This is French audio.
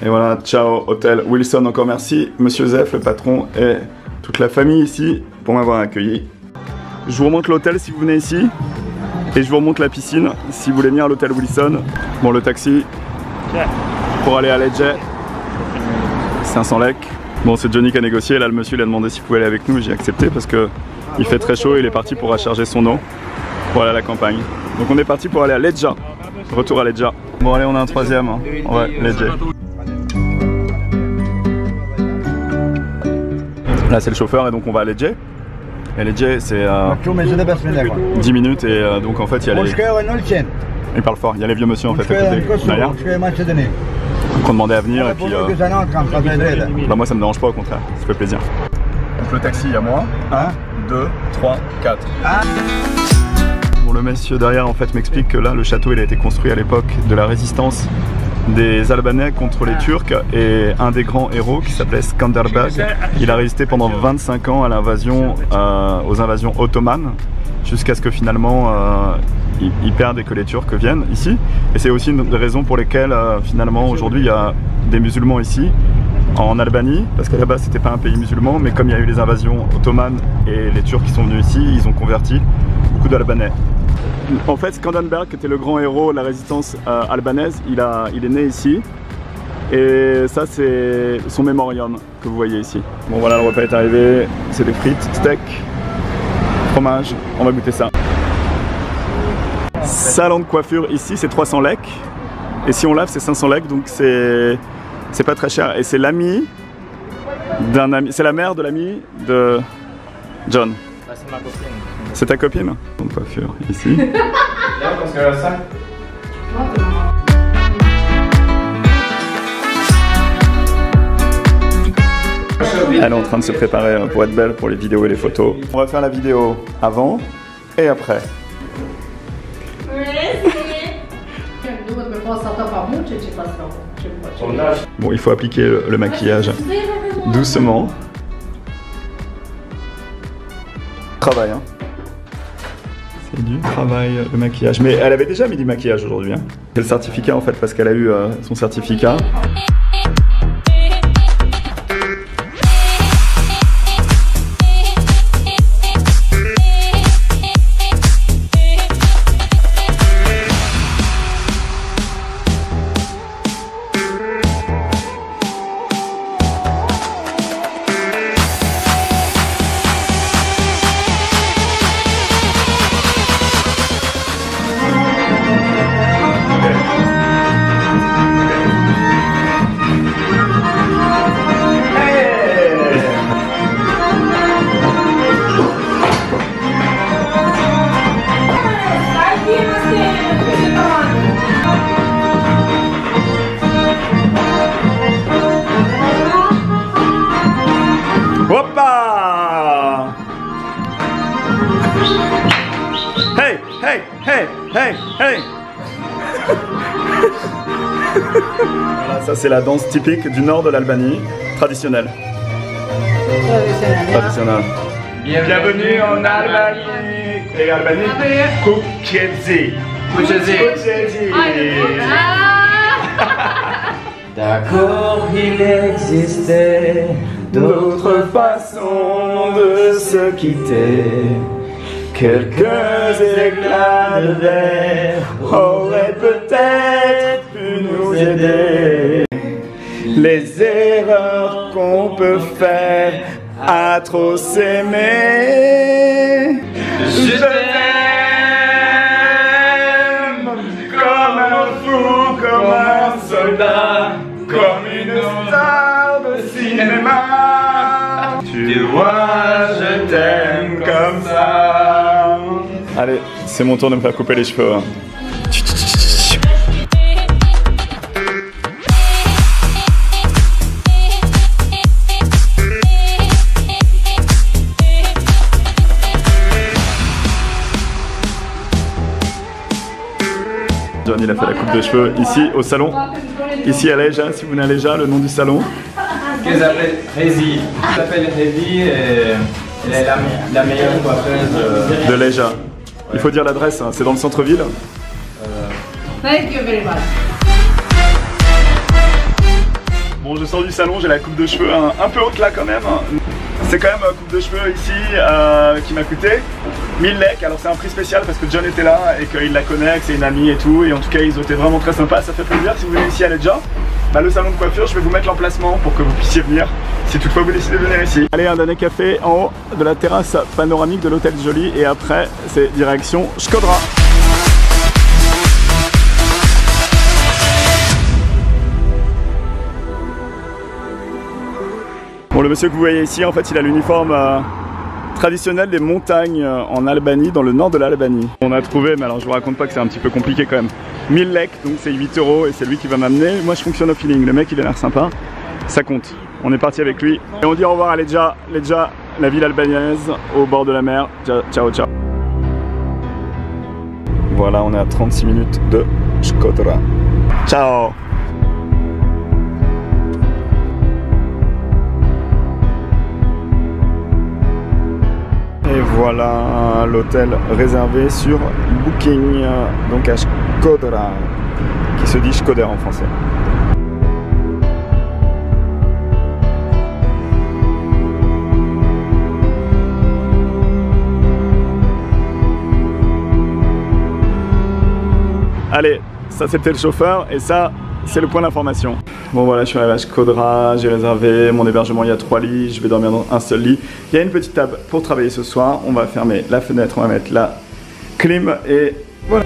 Et voilà, ciao, hôtel Wilson, encore merci, monsieur Zef, le patron, et toute la famille ici pour m'avoir accueilli. Je vous remonte l'hôtel si vous venez ici, et je vous remonte la piscine si vous voulez venir à l'hôtel Wilson. Bon, le taxi pour aller à Lecce, 500 lek. Bon, c'est Johnny qui a négocié, là le monsieur il a demandé s'il pouvait aller avec nous, j'ai accepté parce que il fait très chaud et il est parti pour recharger son eau pour aller à la campagne. Donc on est parti pour aller à Lecce, retour à Lecce. Bon allez, on a un troisième, hein. Ouais, Lecce. Là c'est le chauffeur et donc on va à Lecce. Et Lecce c'est 10 minutes et donc en fait il y a les... Il parle fort, il y a les vieux monsieur en fait à côté, derrière. Donc on demandait à venir et puis bah moi ça me dérange pas, au contraire, ça fait plaisir. Donc le taxi il y a moi, 1, 2, 3, 4. Bon, le monsieur derrière en fait m'explique que là le château il a été construit à l'époque de la résistance des Albanais contre les Turcs et un des grands héros qui s'appelait Skanderbeg, il a résisté pendant 25 ans à l'invasion, aux invasions ottomanes jusqu'à ce que finalement ils perdent et que les Turcs viennent ici. Et c'est aussi une des raisons pour lesquelles finalement aujourd'hui il y a des musulmans ici en Albanie, parce qu'à la base c'était pas un pays musulman, mais comme il y a eu les invasions ottomanes et les Turcs qui sont venus ici, ils ont converti beaucoup d'Albanais. En fait, Skanderbeg, qui était le grand héros de la résistance albanaise, il est né ici. Et ça, c'est son mémorium que vous voyez ici. Bon voilà, le repas est arrivé. C'est des frites, steak, fromage. On va goûter ça. Salon de coiffure ici, c'est 300 lek. Et si on lave, c'est 500 lek. Donc c'est pas très cher. Et c'est l'ami d'un ami. C'est la mère de l'ami de John. C'est ma copine. C'est ta copine? Salon de coiffure ici. Elle est en train de se préparer pour être belle pour les vidéos et les photos. On va faire la vidéo avant et après. Bon, il faut appliquer le maquillage doucement. Travail, hein. C'est du travail, le maquillage. Mais elle avait déjà mis du maquillage aujourd'hui, hein. C'est le certificat en fait, parce qu'elle a eu son certificat. Hoppa! Hey, hey, hey, hey, hey! Voilà, ça c'est la danse typique du nord de l'Albanie, traditionnelle. Traditionnelle. Bienvenue en Albanie. Et Albanie, Kukezi. Kukezi. D'accord, il existait d'autres façons de se quitter. Quelques éclats de verre auraient peut-être pu nous aider. Les erreurs qu'on peut faire à trop s'aimer. Je t'aime comme un fou, comme un soldat, comme une star de cinéma. Tu vois, je t'aime comme ça. Allez, c'est mon tour de me faire couper les cheveux. Hein. John, il a fait la coupe de cheveux ici au salon. Ici à Leja, si vous venez à Leja, le nom du salon. Qu'elle s'appelle Rezi. Elle s'appelle Rezi et elle est la meilleure coiffeuse de Leja. Il faut dire l'adresse, hein. C'est dans le centre-ville. Thank you very much. Bon, je sors du salon, j'ai la coupe de cheveux un peu haute là quand même. C'est quand même coupe de cheveux ici qui m'a coûté 1000 lek. Alors c'est un prix spécial parce que John était là et qu'il la connaît, que c'est une amie et tout. Et en tout cas ils ont été vraiment très sympas, ça fait plaisir. Si vous venez ici à Ledja, le salon de coiffure, je vais vous mettre l'emplacement pour que vous puissiez venir si toutefois vous décidez de venir ici. Allez, un dernier café en haut de la terrasse panoramique de l'hôtel Jolie et après c'est direction Shkodra. Bon, le monsieur que vous voyez ici, en fait, il a l'uniforme traditionnel des montagnes en Albanie, dans le nord de l'Albanie. On a trouvé, mais alors je vous raconte pas que c'est un petit peu compliqué quand même, 1000 lek, donc c'est 8 € et c'est lui qui va m'amener. Moi je fonctionne au feeling, le mec il a l'air sympa, ça compte. On est parti avec lui et on dit au revoir à Ledja, la ville albanaise au bord de la mer. Ciao, ciao. Voilà, on est à 36 minutes de Shkodra. Ciao. Et voilà l'hôtel réservé sur Booking, donc à Shkodra, qui se dit Shkoder en français. Allez, ça c'était le chauffeur et ça c'est le point d'information. Bon voilà, je suis arrivé à Shkodra, j'ai réservé mon hébergement, il y a 3 lits, je vais dormir dans un seul lit. Il y a une petite table pour travailler ce soir, on va fermer la fenêtre, on va mettre la clim et voilà.